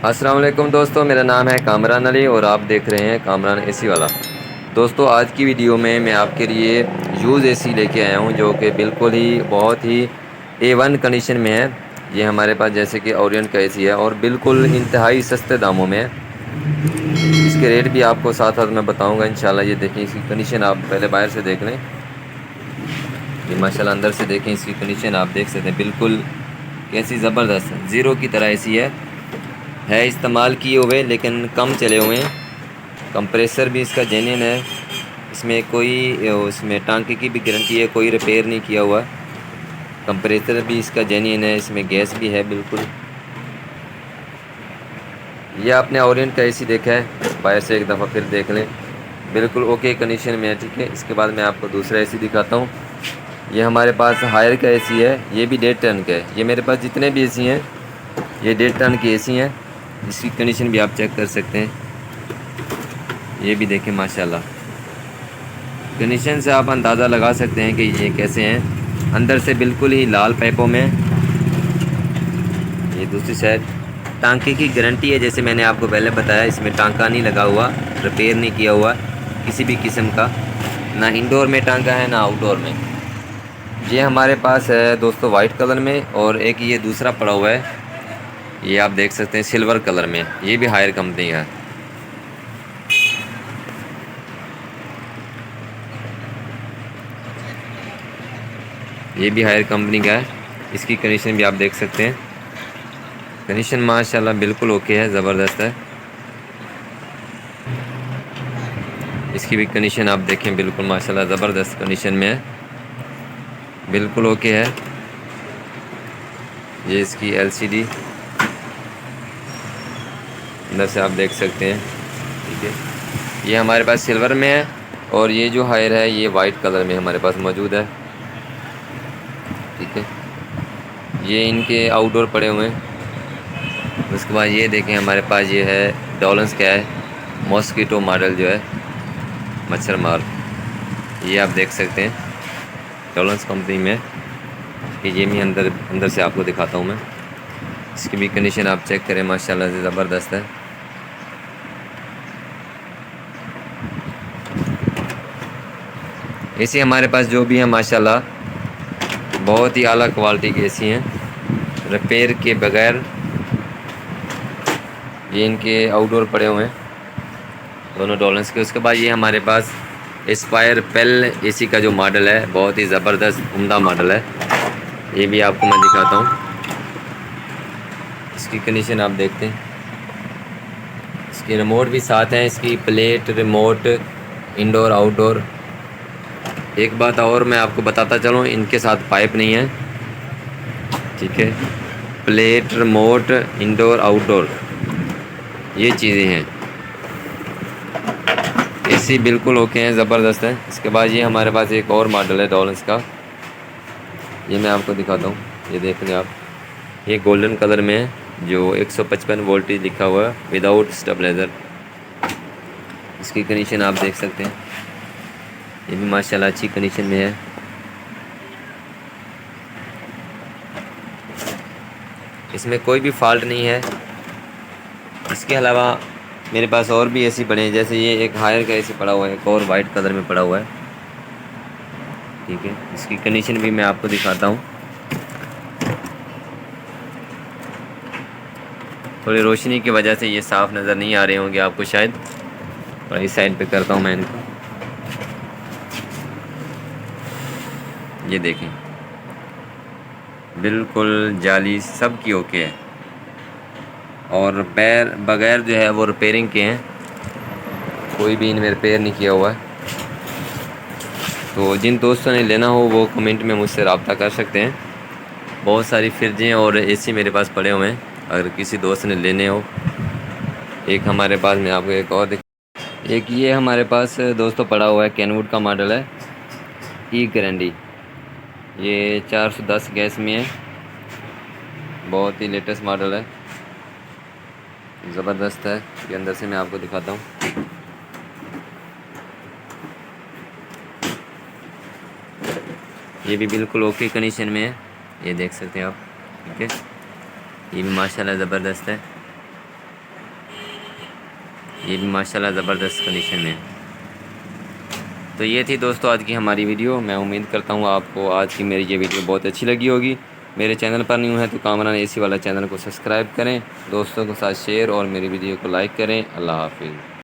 अस्सलाम वालेकुम दोस्तों, मेरा नाम है कामरान अली और आप देख रहे हैं कामरान एसी वाला। दोस्तों, आज की वीडियो में मैं आपके लिए यूज़ एसी लेके आया हूं जो कि बिल्कुल ही बहुत ही A1 कंडीशन में है। ये हमारे पास जैसे कि ओरिएंट का एसी है और बिल्कुल इंतहाई सस्ते दामों में है। इसके रेट भी आपको साथ साथ मैं बताऊंगा इंशाल्लाह। ये देखें, इसकी कंडीशन आप पहले बाहर से देख लें। ये माशाल्लाह अंदर से देखें, इसकी कंडीशन आप देख सकते हैं बिल्कुल कैसी ज़बरदस्त ज़ीरो की तरह एसी है इस्तेमाल किए हुए लेकिन कम चले हुए हैं। कंप्रेसर भी इसका जेन्युइन है, इसमें कोई उसमें टांके की भी गारंटी है, कोई रिपेयर नहीं किया हुआ। कंप्रेसर भी इसका जेन्युइन है, इसमें गैस भी है बिल्कुल। ये आपने ओरिएंट का एसी देखा है, बाहर से एक दफ़ा फिर देख लें, बिल्कुल ओके कंडीशन में है। ठीक है, इसके बाद मैं आपको दूसरा एसी दिखाता हूँ। ये हमारे पास हायर का एसी है, ये भी 1.5 टन का है। ये मेरे पास जितने भी एसी हैं ये 1.5 टन के एसी हैं। इसकी कंडीशन भी आप चेक कर सकते हैं। ये भी देखें माशाल्लाह, कंडीशन से आप अंदाज़ा लगा सकते हैं कि ये कैसे हैं। अंदर से बिल्कुल ही लाल पाइपों में। ये दूसरी साइड टांके की गारंटी है, जैसे मैंने आपको पहले बताया, इसमें टांका नहीं लगा हुआ, रिपेयर नहीं किया हुआ किसी भी किस्म का, ना इंडोर में टांका है ना आउटडोर में। ये हमारे पास है दोस्तों वाइट कलर में, और एक ये दूसरा पड़ा हुआ है, ये आप देख सकते हैं सिल्वर कलर में। ये भी हायर कंपनी का है। ये भी हायर कंपनी का है। इसकी कंडीशन भी आप देख सकते हैं। कंडीशन माशाल्लाह बिल्कुल ओके है, ज़बरदस्त है। इसकी भी कंडीशन आप देखें, बिल्कुल माशाल्लाह ज़बरदस्त कंडीशन में है, बिल्कुल ओके है। ये इसकी LCD अंदर से आप देख सकते हैं। ठीक है, ये हमारे पास सिल्वर में है, और ये जो हायर है ये वाइट कलर में हमारे पास मौजूद है। ठीक है, ये इनके आउटडोर पड़े हुए हैं। उसके बाद ये देखें, हमारे पास ये है डॉलन्स का है, मॉस्किटो मॉडल जो है, मच्छर मार। ये आप देख सकते हैं डॉलन्स कंपनी में कि ये मैं अंदर से आपको दिखाता हूँ मैं। इसकी भी कंडीशन आप चेक करें, माशाल्लाह से ज़बरदस्त है। एसी हमारे पास जो भी है माशाल्लाह बहुत ही आला क्वालिटी के एसी हैं, रिपेयर के बगैर। ये इनके आउटडोर पड़े हुए हैं दोनों डॉलन्स के। उसके बाद ये हमारे पास एस्पायर पेल एसी का जो मॉडल है, बहुत ही ज़बरदस्त उम्दा मॉडल है। ये भी आपको मैं दिखाता हूँ। इसकी कंडीशन आप देखते हैं, इसकी रिमोट भी साथ हैं, इसकी प्लेट रिमोट इंडोर आउटडोर। एक बात और मैं आपको बताता चलूँ, इनके साथ पाइप नहीं है। ठीक है, प्लेट रिमोट इंडोर आउटडोर ये चीज़ें हैं। एसी बिल्कुल ओके हैं, ज़बरदस्त है। इसके बाद ये हमारे पास एक और मॉडल है डॉलन्स का, ये मैं आपको दिखाता हूँ। ये देख लें आप, ये गोल्डन कलर में है, जो 155 वोल्टेज लिखा हुआ है, विदाउट स्टेबलाइज़र। इसकी कंडीशन आप देख सकते हैं, ये भी माशाल्लाह अच्छी कंडीशन में है। इसमें कोई भी फॉल्ट नहीं है। इसके अलावा मेरे पास और भी एसी पड़े हैं, जैसे ये एक हायर का एसी पड़ा हुआ है, एक और वाइट कलर में पड़ा हुआ है। ठीक है, इसकी कंडीशन भी मैं आपको दिखाता हूँ। थोड़ी रोशनी की वजह से ये साफ़ नज़र नहीं आ रहे होंगे आपको शायद, और इस साइड पे करता हूँ मैं इनको। ये देखें, बिल्कुल जाली सब की ओके है, और बगैर जो है वो रिपेयरिंग के हैं, कोई भी इनमें रिपेयर नहीं किया हुआ है। तो जिन दोस्तों ने लेना हो वो कमेंट में मुझसे रब्ता कर सकते हैं। बहुत सारी फ्रिजें और एसी मेरे पास पड़े हुए हैं, अगर किसी दोस्त ने लेने हो। एक हमारे पास, मैं आपको एक और एक ये हमारे पास दोस्तों पड़ा हुआ है, कैनवुड का मॉडल है, ई ग्रैंडी। ये 410 गैस में है, बहुत ही लेटेस्ट मॉडल है, ज़बरदस्त है। ये अंदर से मैं आपको दिखाता हूँ। ये भी बिल्कुल ओके कंडीशन में है, ये देख सकते हैं आप। ठीक है, ये भी माशाल्लाह ज़बरदस्त है। ये भी माशाल्लाह ज़बरदस्त कंडीशन में है। तो ये थी दोस्तों आज की हमारी वीडियो। मैं उम्मीद करता हूँ आपको आज की मेरी ये वीडियो बहुत अच्छी लगी होगी। मेरे चैनल पर न्यू है तो कामरान एसी वाला चैनल को सब्सक्राइब करें, दोस्तों के साथ शेयर और मेरी वीडियो को लाइक करें। अल्लाह हाफिज़।